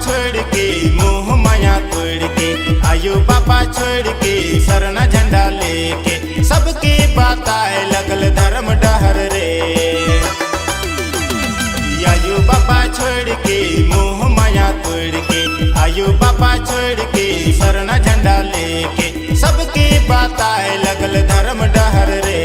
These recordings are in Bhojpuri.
छोड़ के मोह माया तोड़ के आयो बाबा छोड़ के सरना झंडा लेके सबके बताए लगल धर्म डहर रे। आयो बाबा छोड़ के मोह माया तोड़ के आयो बाबा छोड़ के सरना झंडा लेके सबके बताए लगल धर्म डहर रे।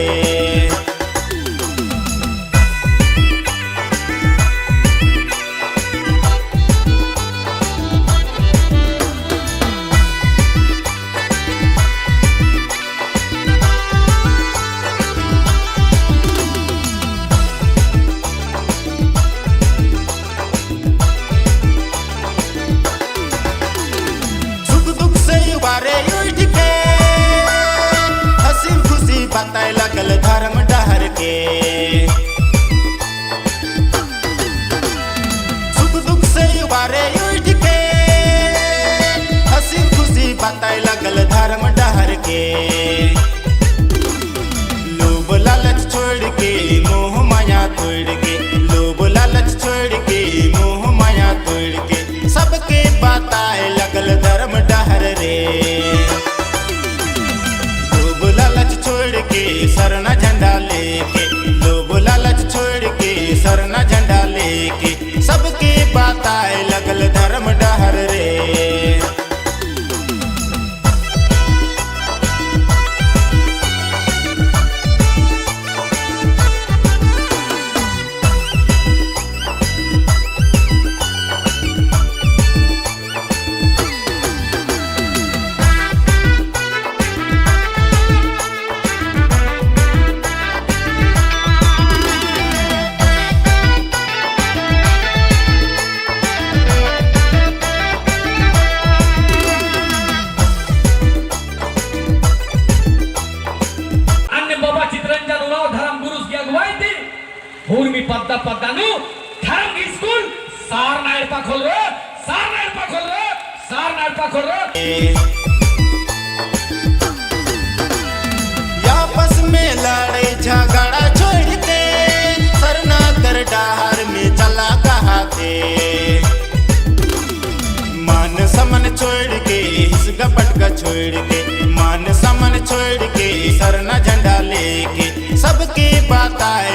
बताए लगल धर्म डहर के सुख दुख से उबारे उठ के हंसी खुशी बताए लगल धर्म डहर के। लोभ लालच छोड़ के मोह माया तोड़ के लोभ लालच छोड़ के मोह माया तोड़ के सबके बताए लगल धर्म डहर रे। छोड़ के सरना झंडा लेके लोभ लालच छोड़ के सरना झंडा लेके सबके बताए लगल धर्म डहर रे। ಊರ್ಮಿ ಪದ್ದ ಪದ್ದನು ಧರ್ಮ ಸ್ಕೂಲ್ ಸಾರ್ ನಾಯಕ खोलो सार नायका खोलो सार नायका खोलो। आपस में लड़े झगड़ा छोड़ के सरना कर डहर में चला कहाते मान समन छोड़ के हिस्सा पटका छोड़ के मान समन छोड़ के सरना झंडा लेके सबके बताए